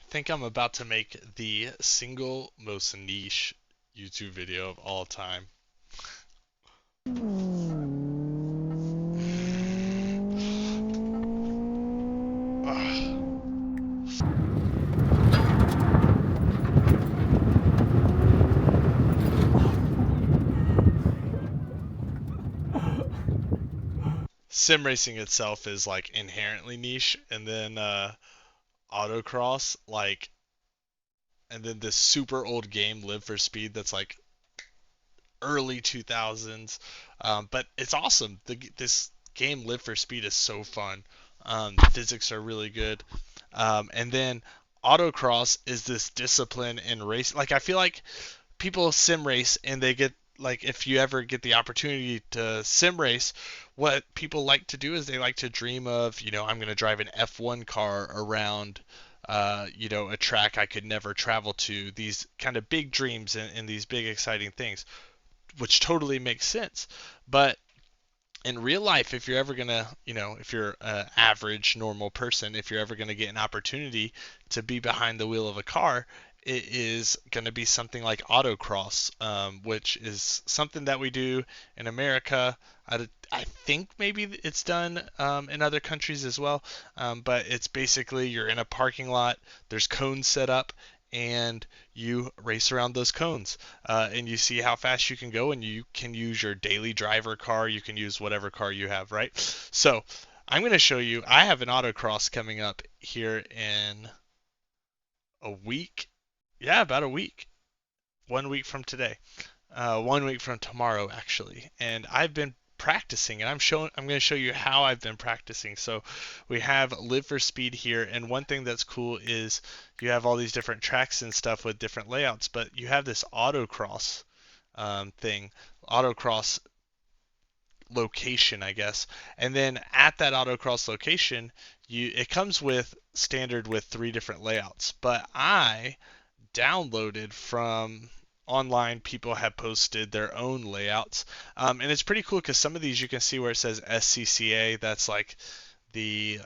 think I'm about to make the single most niche YouTube video of all time. Ugh. Sim racing itself is like inherently niche, and then autocross, like, and then this super old game, Live for Speed, that's like early 2000s. But it's awesome. This game, Live for Speed, is so fun. The physics are really good. And then autocross is this discipline in race. Like, I feel like people sim race and they get, like, if you ever get the opportunity to sim race, what people like to do is they like to dream of, I'm going to drive an F1 car around a track I could never travel to, these kind of big dreams and these big exciting things, which totally makes sense. But in real life, if you're ever gonna, if you're an average normal person, if you're ever gonna get an opportunity to be behind the wheel of a car, it is gonna be something like autocross, which is something that we do in America. I think maybe it's done in other countries as well, but it's basically you're in a parking lot, there's cones set up, and you race around those cones, and you see how fast you can go, and you can use your daily driver car, you can use whatever car you have, right? So I'm going to show you, I have an autocross coming up here in a week. Yeah, about a week. 1 week from today. 1 week from tomorrow, actually. And I've been practicing, and I'm going to show you how I've been practicing. So we have Live for Speed here, and one thing that's cool is you have all these different tracks and stuff with different layouts, but you have this autocross thing, autocross location, I guess. And then at that autocross location, it comes with standard with three different layouts. But I downloaded from online. People have posted their own layouts, and it's pretty cool because some of these you can see where it says SCCA. That's like the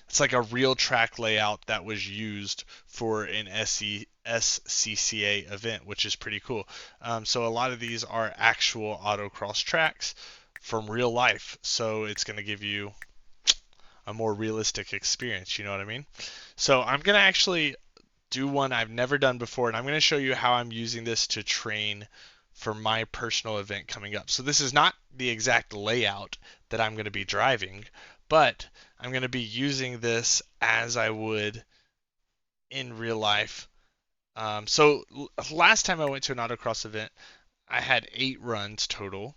it's like a real track layout that was used for an SCCA event, which is pretty cool. So a lot of these are actual autocross tracks from real life, so it's going to give you a more realistic experience. You know what I mean? So I'm going to actually do one I've never done before, and I'm going to show you how I'm using this to train for my personal event coming up. So this is not the exact layout that I'm going to be driving, but I'm going to be using this as I would in real life. So last time I went to an autocross event, I had 8 runs total,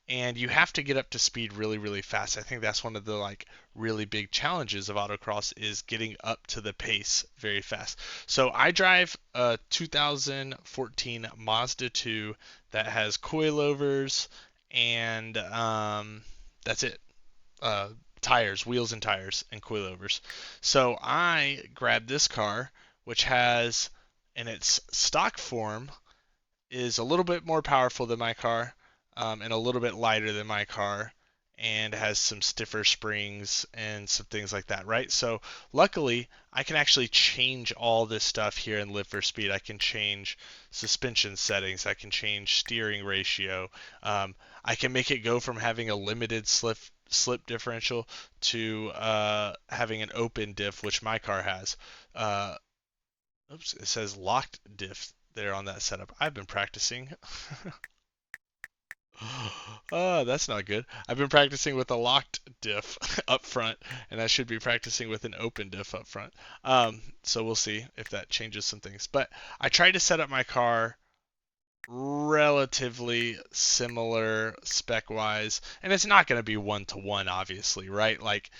and you have to get up to speed really, really fast. I think that's one of the like really big challenges of autocross is getting up to the pace very fast. So I drive a 2014 Mazda 2 that has coilovers and that's it. Uh, Tires, wheels and tires, and coilovers. So I grabbed this car, which has in its stock form is a little bit more powerful than my car, and a little bit lighter than my car, and has some stiffer springs and some things like that, right? So luckily, I can actually change all this stuff here in Live for Speed. I can change suspension settings. I can change steering ratio. I can make it go from having a limited slip differential to having an open diff, which my car has. Uh, Oops, it says locked diff there on that setup. I've been practicing. Oh, that's not good. I've been practicing with a locked diff up front, and I should be practicing with an open diff up front. So we'll see if that changes some things. But I tried to set up my car relatively similar spec wise, and it's not going to be one to one, obviously, right? Like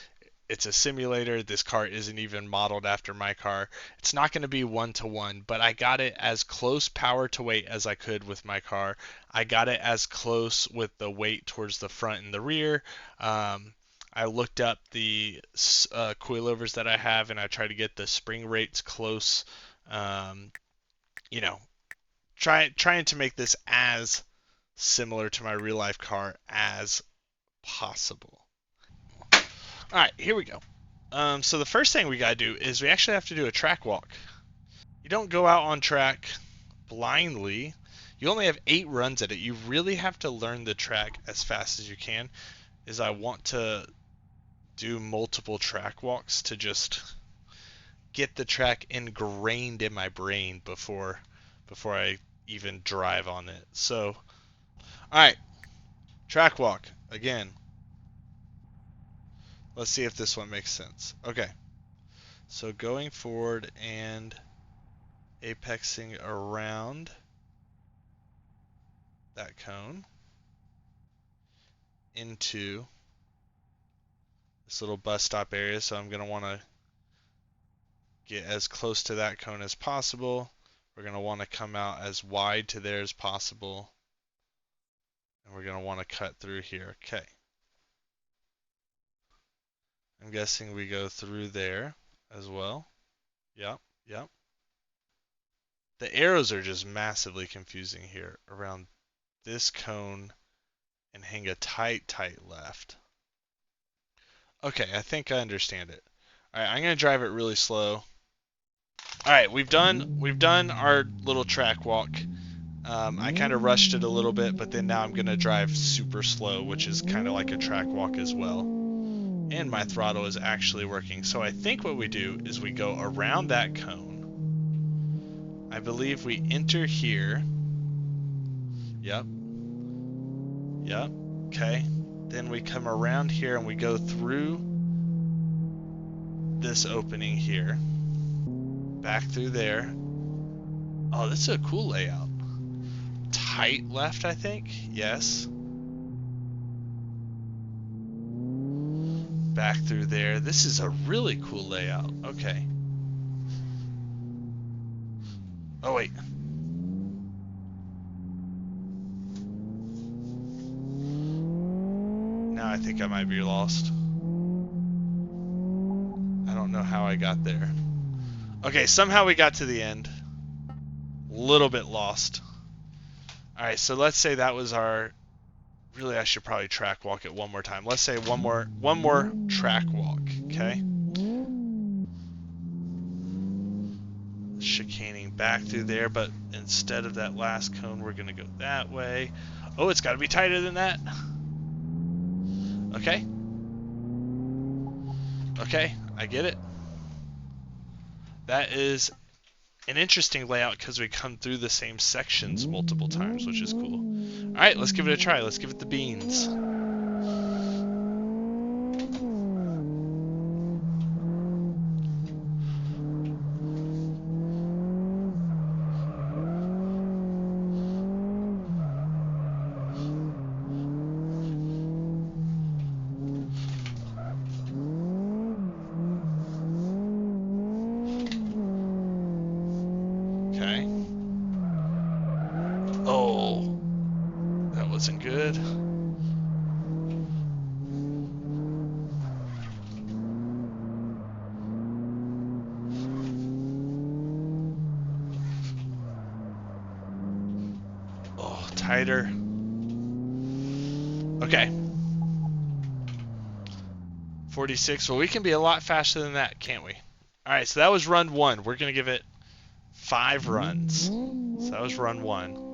it's a simulator. This car isn't even modeled after my car. It's not going to be one to one, but I got it as close power to weight as I could with my car. I got it as close with the weight towards the front and the rear. I looked up the coilovers that I have, and I tried to get the spring rates close. Um, you know, trying to make this as similar to my real life car as possible. All right, here we go. So the first thing we gotta do is we actually have to do a track walk. You don't go out on track blindly. You only have 8 runs at it. You really have to learn the track as fast as you can. I want to do multiple track walks to just get the track ingrained in my brain before I even drive on it. So, all right, track walk again. Let's see if this one makes sense. Okay, so going forward and apexing around that cone into this little bus stop area. So I'm going to want to get as close to that cone as possible. We're going to want to come out as wide to there as possible. And we're going to want to cut through here. Okay. I'm guessing we go through there as well. Yep, yep. The arrows are just massively confusing here around this cone and hang a tight, tight left. Okay, I think I understand it. All right, I'm going to drive it really slow. All right, we've done our little track walk. I kind of rushed it a little bit, but then now I'm going to drive super slow, which is kind of like a track walk as well. And my throttle is actually working. So I think what we do is we go around that cone. I believe we enter here. Yep. Yep. Okay. Then we come around here and we go through this opening here. Back through there. Oh, this is a cool layout. Tight left, I think. Yes. Back through there. This is a really cool layout. Okay. Oh, wait. Now I think I might be lost. I don't know how I got there. Okay, somehow we got to the end. A little bit lost. Alright, so let's say that was our... Really, I should probably track walk it one more time. Let's say one more track walk, okay? Chicaning back through there, but instead of that last cone, we're going to go that way. Oh, it's got to be tighter than that. Okay. Okay, I get it. That is an interesting layout because we come through the same sections multiple times, which is cool. Alright, let's give it a try. Let's give it the beans. Okay. Oh, that wasn't good. Oh, tighter. Okay. 46. Well, we can be a lot faster than that, can't we? Alright, so that was run 1. We're going to give it 5 runs. So that was run 1.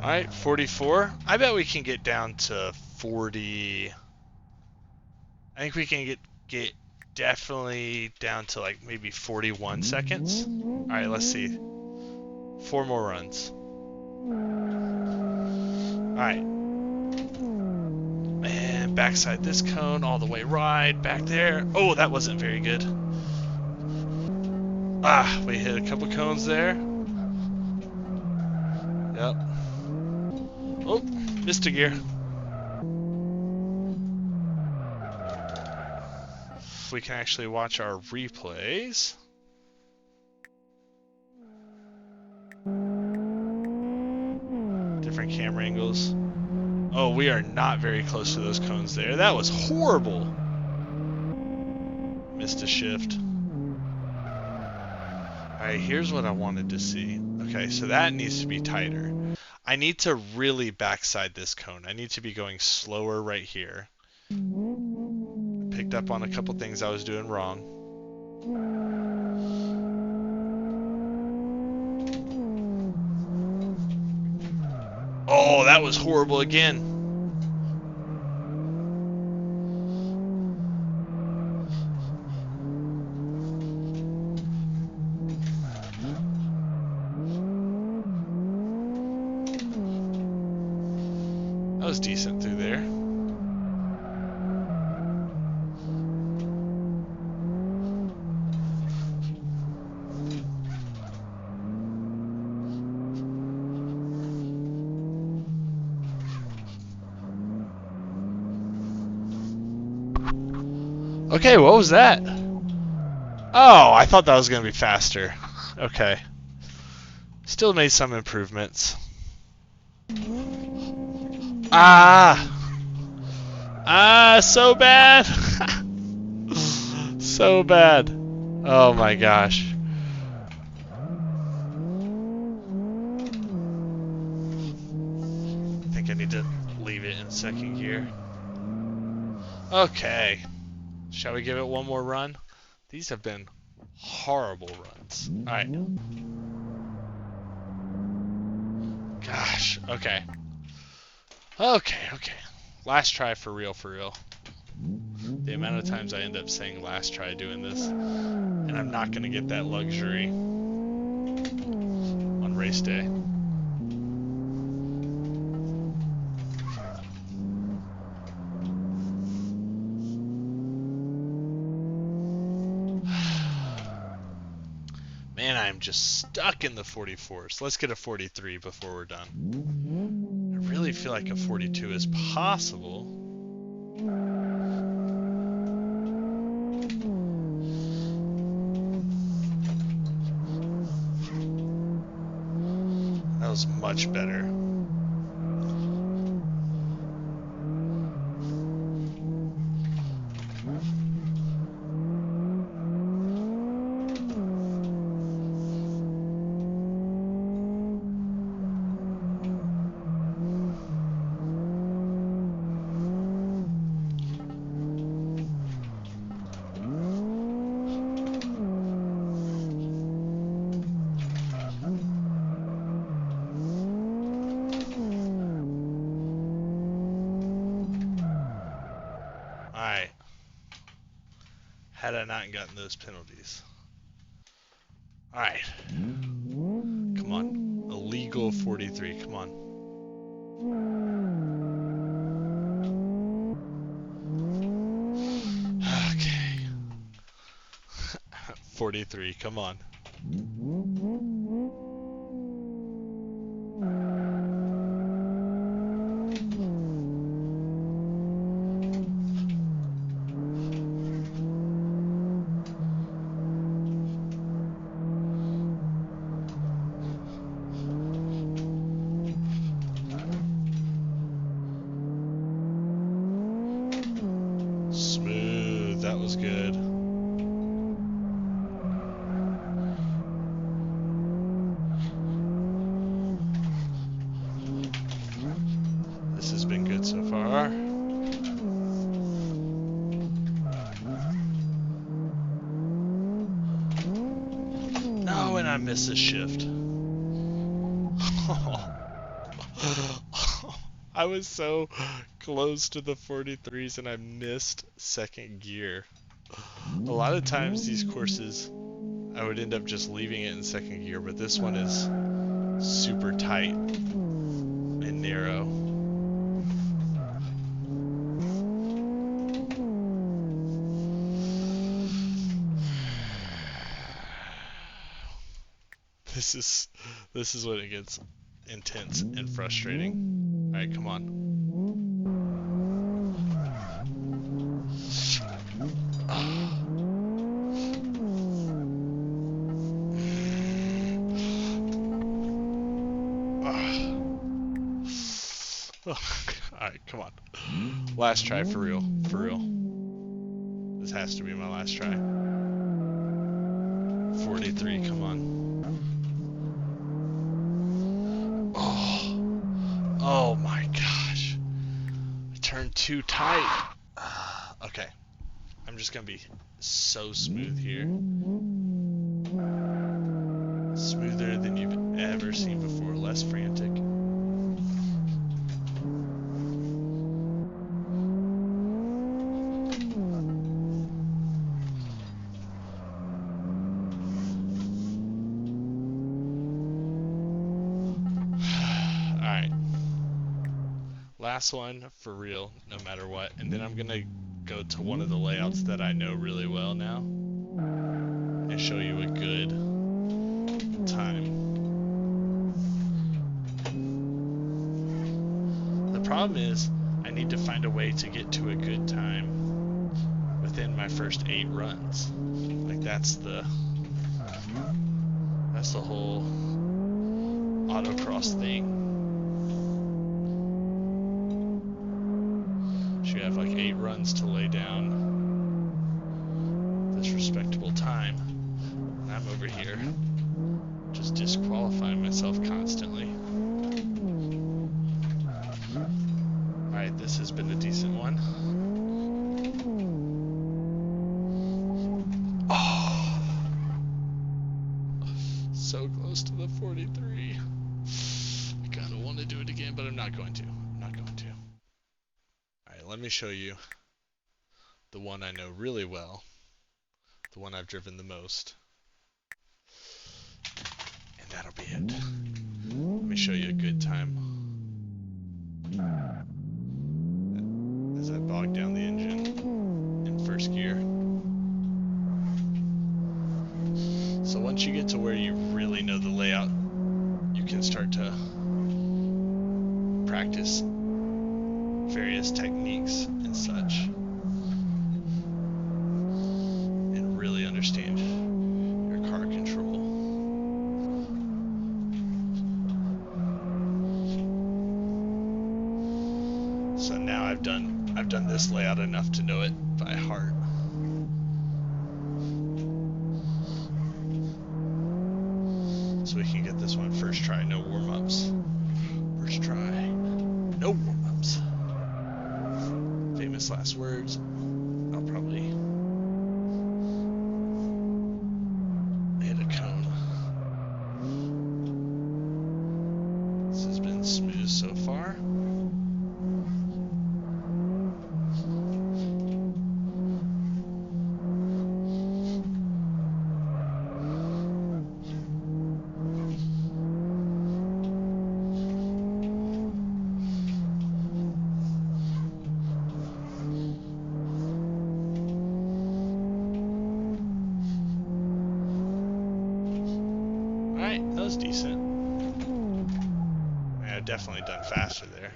Alright, 44. I bet we can get down to 40. I think we can get definitely down to like maybe 41 seconds. Alright, let's see. 4 more runs. Alright. Man, backside this cone all the way right back there. Oh, that wasn't very good. Ah, we hit a couple cones there. Yep. Oh, missed a gear. We can actually watch our replays. Different camera angles. Oh, we are not very close to those cones there. That was horrible. Missed a shift. Alright, here's what I wanted to see. Okay, so that needs to be tighter. I need to really backside this cone. I need to be going slower right here. Picked up on a couple things I was doing wrong. Oh, that was horrible again. That was decent through there. Okay, what was that? Oh, I thought that was going to be faster. Okay. Still made some improvements. Ah! Ah, so bad! So bad. Oh my gosh. I think I need to leave it in second gear. Okay. Shall we give it one more run? These have been horrible runs. Alright. Gosh. Okay. Okay. Last try for real, for real. The amount of times I end up saying last try doing this. And I'm not going to get that luxury on race day. Man, I'm just stuck in the 44s. Let's get a 43 before we're done. I really feel like a 42 is possible. That was much better. Alright. Had I not gotten those penalties. Alright. Come on. Illegal 43. Come on. Okay. 43. Come on. Smooth. That was good. This has been good so far. No, and I missed a shift. I was so close to the 43s and I missed second gear. A lot of times these courses, I would end up just leaving it in second gear, but this one is super tight and narrow. This is when it gets intense and frustrating. All right, come on. Alright, come on. Last try for real. For real. This has to be my last try. 43, come on. Oh my gosh. I turned too tight. Okay. I'm just gonna be so smooth here. Smoother than you've ever seen before. Less frantic. Alright. Last one for real, no matter what. And then I'm gonna go to one of the layouts that I know really well now and show you a good time. The problem is I need to find a way to get to a good time within my first 8 runs. Like that's the whole autocross thing. So you have like 8 runs to lay down this respectable time. And I'm over here just disqualifying myself constantly. Alright, this has been a decent one. Oh! So close to the 43. I kind of want to do it again, but I'm not going to. Alright, let me show you the one I know really well. The one I've driven the most. And that'll be it. Let me show you a good time. As I bog down the engine in first gear. So once you get to where you really know the layout, you can start to practice various techniques and such. And really understand your car control. So now I've done this layout enough to know it by heart. So we can get this one first try, no warm-ups. First try, no warm-ups. Famous last words. I'll probably hit a cone. This has been smooth so far. Alright, that was decent. I mean, I've definitely done faster there.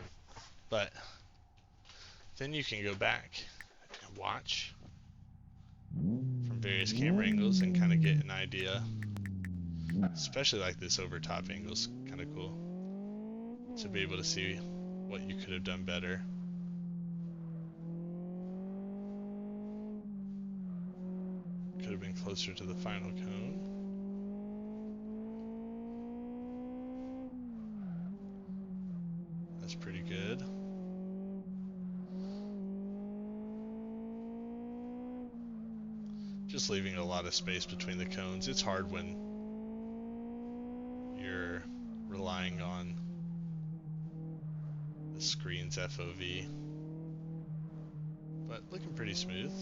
But then you can go back and watch from various camera angles and kind of get an idea. Especially like this over top angle is kind of cool. To be able to see what you could have done better. Could have been closer to the final cone. That's pretty good. Just leaving a lot of space between the cones. It's hard when you're relying on the screen's FOV. But looking pretty smooth.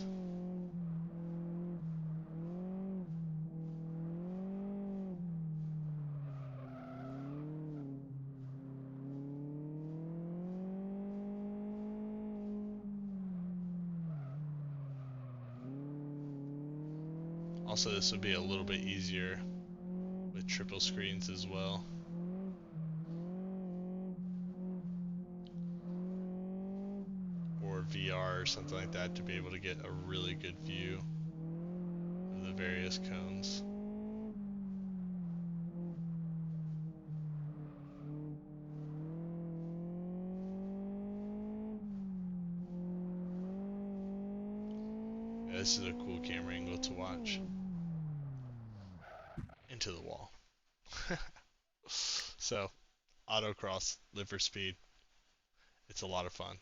Also, this would be a little bit easier with triple screens as well. Or VR or something like that to be able to get a really good view of the various cones. Yeah, this is a cool camera angle to watch. Into the wall. So, autocross, live for speed. It's a lot of fun.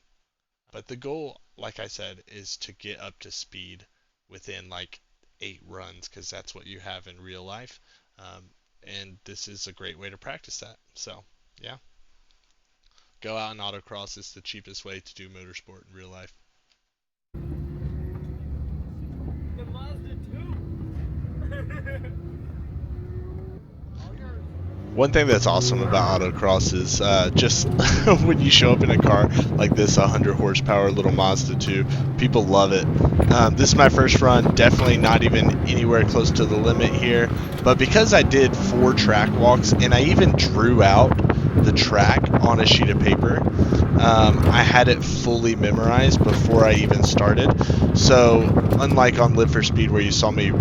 But the goal, like I said, is to get up to speed within like 8 runs, because that's what you have in real life. And this is a great way to practice that. So, yeah. Go out and autocross. It's the cheapest way to do motorsport in real life. The Mazda 2. One thing that's awesome about autocross is just when you show up in a car like this, 100 horsepower little Mazda 2, people love it. This is my first run, definitely not even anywhere close to the limit here, but because I did 4 track walks and I even drew out the track on a sheet of paper, I had it fully memorized before I even started. So unlike on Live for Speed where you saw me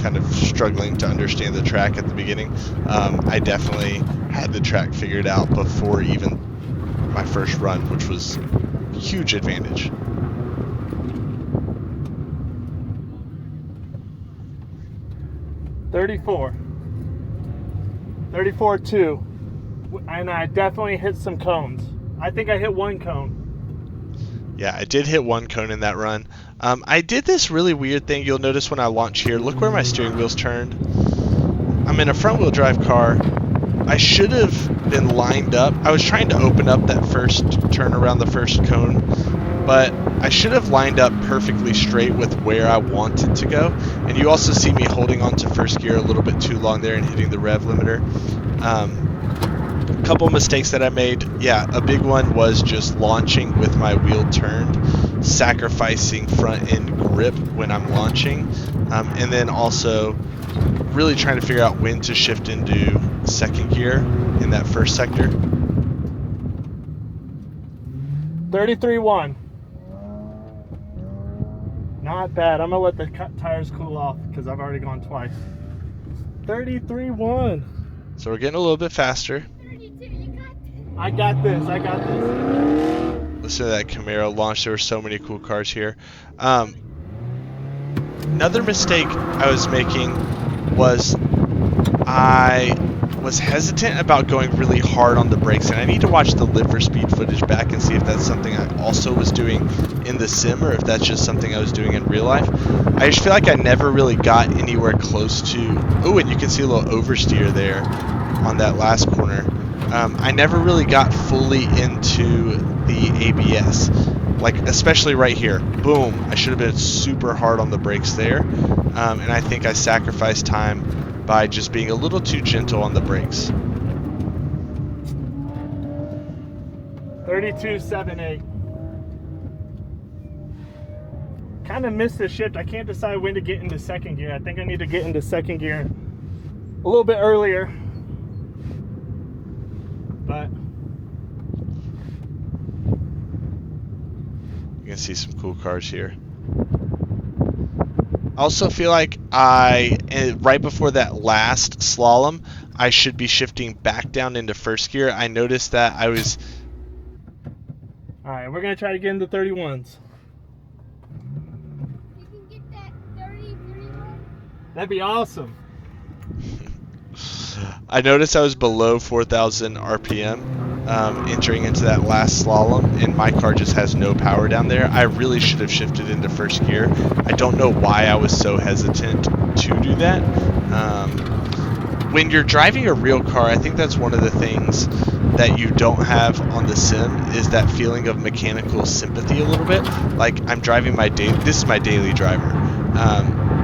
kind of struggling to understand the track at the beginning, I definitely had the track figured out before even my first run, which was a huge advantage. $34. 34.2. And I definitely hit some cones. I think I hit 1 cone. Yeah, I did hit 1 cone in that run. I did this really weird thing. You'll notice when I launch here, look where my steering wheel's turned. I'm in a front-wheel drive car. I should have been lined up. I was trying to open up that first turn around the first cone, but I should have lined up perfectly straight with where I wanted to go. And you also see me holding on to first gear a little bit too long there and hitting the rev limiter. A couple mistakes that I made. Yeah, a big one was just launching with my wheel turned, sacrificing front end grip when I'm launching, and then also really trying to figure out when to shift into second gear in that first sector. 33.1. Not bad. I'm gonna let the tires cool off because I've already gone twice. 33.1. So we're getting a little bit faster. 32, you got this. I got this. I got this. Listen to that Camaro launch. There were so many cool cars here. Another mistake I was making was I was hesitant about going really hard on the brakes, and I need to watch the Live for Speed footage back and see if that's something I also was doing in the sim or if that's just something I was doing in real life. I just feel like I never really got anywhere close to... Oh, and you can see a little oversteer there on that last corner. I never really got fully into the ABS, like especially right here. Boom, I should have been super hard on the brakes there, and I think I sacrificed time by just being a little too gentle on the brakes. 32.78. Kind of missed the shift. I can't decide when to get into second gear. I think I need to get into second gear a little bit earlier. But you can see some cool cars here. I also feel like right before that last slalom, I should be shifting back down into first gear. I noticed that I was... Alright, we're going to try to get into 31s. You can get that 33 one. That'd be awesome. I noticed I was below 4,000 RPM entering into that last slalom, and my car just has no power down there. I really should have shifted into first gear. I don't know why I was so hesitant to do that. When you're driving a real car, I think that's one of the things that you don't have on the sim is that feeling of mechanical sympathy a little bit. Like I'm driving this is my daily driver.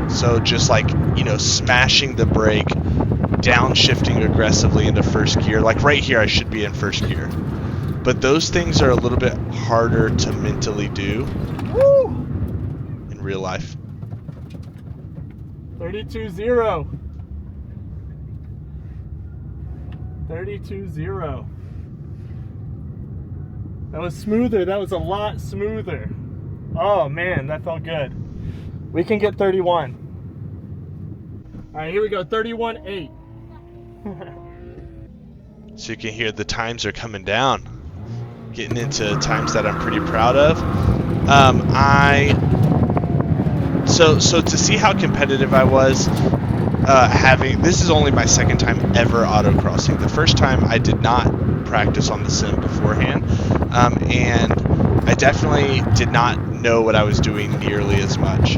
So just like, you know, smashing the brake, downshifting aggressively into first gear. Like right here, I should be in first gear. But those things are a little bit harder to mentally do in real life. 32.0. 32.0. That was smoother. That was a lot smoother. Oh man, that felt good. We can get 31. All right, here we go. 31.8. So you can hear the times are coming down. Getting into times that I'm pretty proud of. So to see how competitive I was, this is only my second time ever autocrossing. The first time I did not practice on the sim beforehand, and I definitely did not know what I was doing nearly as much.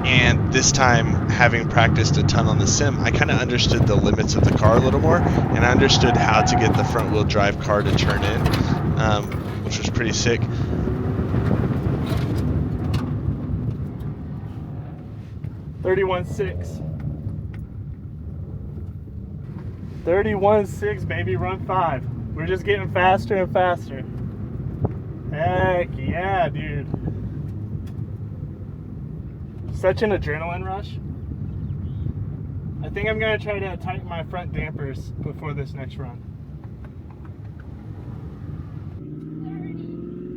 And this time, having practiced a ton on the sim, I kind of understood the limits of the car a little more, and I understood how to get the front-wheel drive car to turn in, which was pretty sick. 31.6. 31.6, baby, run 5. We're just getting faster and faster. Heck yeah, dude. Such an adrenaline rush. I think I'm gonna try to tighten my front dampers before this next run.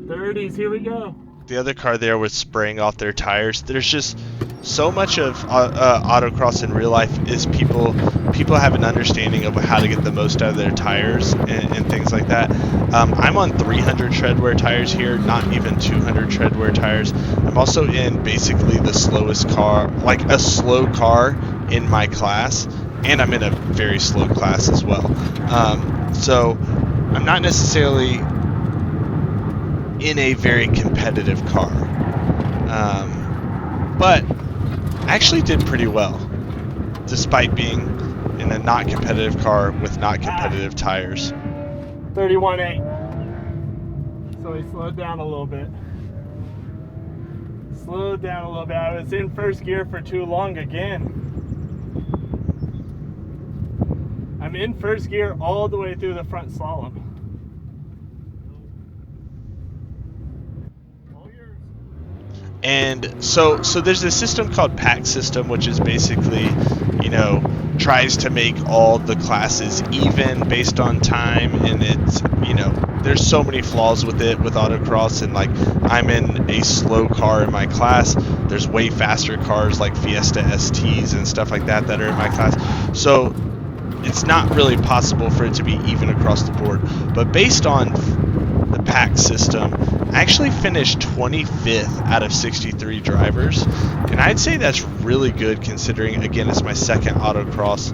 30s, here we go. The other car there was spraying off their tires. There's just so much of autocross in real life is people have an understanding of how to get the most out of their tires and things like that. I'm on 300 treadwear tires here, not even 200 treadwear tires. I'm also in basically the slowest car, like a slow car in my class, and I'm in a very slow class as well. So I'm not necessarily in a very competitive car, but I actually did pretty well despite being in a not competitive car with not competitive tires. 31.8. So he slowed down a little bit. Slowed down a little bit. I was in first gear for too long again. I'm in first gear all the way through the front slalom. And so there's this system called pack system, which is basically, tries to make all the classes even based on time, and it's, there's so many flaws with it with autocross, and like I'm in a slow car in my class. There's way faster cars like Fiesta STs and stuff like that are in my class. So it's not really possible for it to be even across the board. But based on the pack system, I actually finished 25th out of 63 drivers, and I'd say that's really good considering, again, it's my second autocross.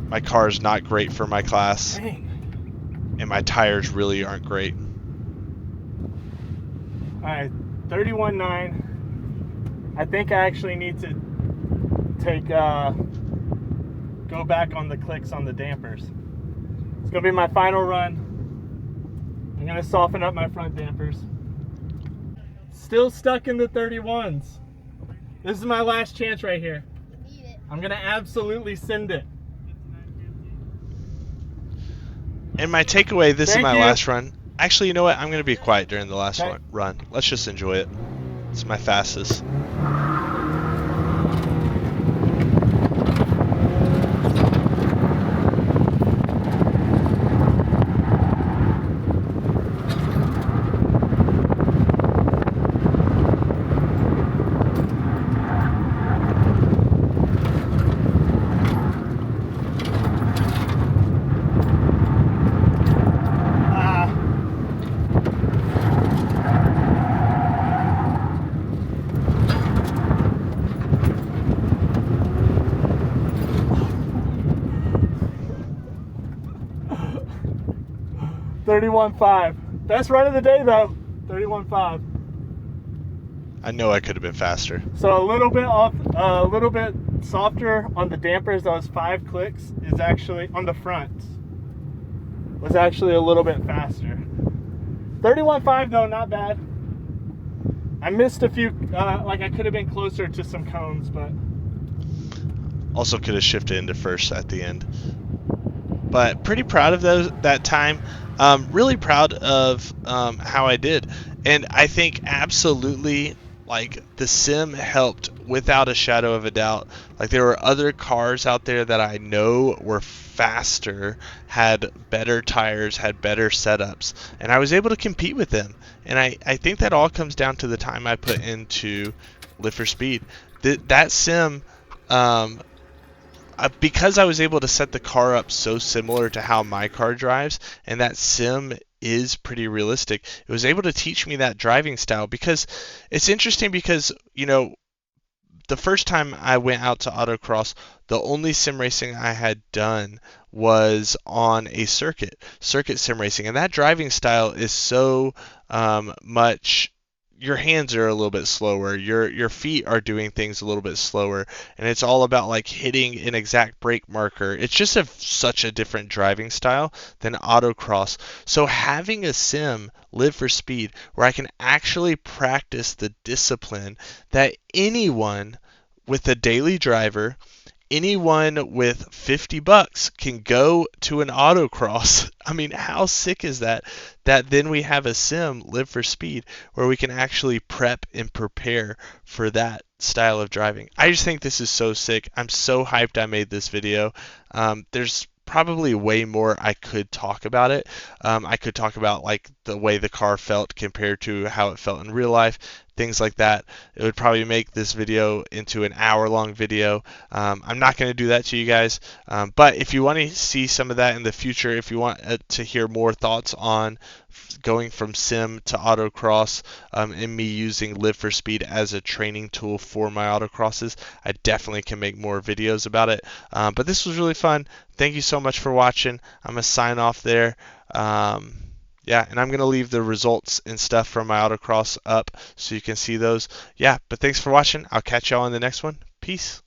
My car is not great for my class, and my tires really aren't great. Alright, 31.9. I think I actually need to go back on the clicks on the dampers. It's going to be my final run. I'm going to soften up my front dampers. Still stuck in the 31s. This is my last chance right here. I'm going to absolutely send it. And my takeaway, this is my last run. Actually, you know what? I'm going to be quiet during the last run. Let's just enjoy it. It's my fastest. $31.5. Best run of the day though. $31.5. I know I could have been faster. So a little bit off, a little bit softer on the dampers. Those 5 clicks is actually on the front. Was actually a little bit faster. 31.5 though, not bad. I missed a few. Like I could have been closer to some cones, but also could have shifted into first at the end. But pretty proud of that time. Really proud of how I did. And I think absolutely, like the sim helped without a shadow of a doubt. Like there were other cars out there that I know were faster, had better tires, had better setups, and I was able to compete with them. And I think that all comes down to the time I put into Live for Speed. That sim, um, because I was able to set the car up so similar to how my car drives, and that sim is pretty realistic, it was able to teach me that driving style. Because it's interesting because, the first time I went out to autocross, the only sim racing I had done was on a circuit sim racing, and that driving style is so much. Your hands are a little bit slower. Your feet are doing things a little bit slower, and it's all about like hitting an exact brake marker. It's just such a different driving style than autocross. So having a sim, Live for Speed, where I can actually practice the discipline that anyone with a daily driver, anyone with $50 can go to an autocross. I mean, how sick is that? That then we have a sim, Live for Speed, where we can actually prep and prepare for that style of driving. I just think this is so sick. I'm so hyped I made this video. There's probably way more I could talk about it. I could talk about like the way the car felt compared to how it felt in real life, things like that. It would probably make this video into an hour-long video. I'm not going to do that to you guys, but if you want to see some of that in the future, if you want to hear more thoughts on going from sim to autocross, and me using Live for Speed as a training tool for my autocrosses, I definitely can make more videos about it. But this was really fun. Thank you so much for watching. I'm going to sign off there. Yeah, and I'm going to leave the results and stuff from my autocross up so you can see those. Yeah, but thanks for watching. I'll catch y'all in the next one. Peace.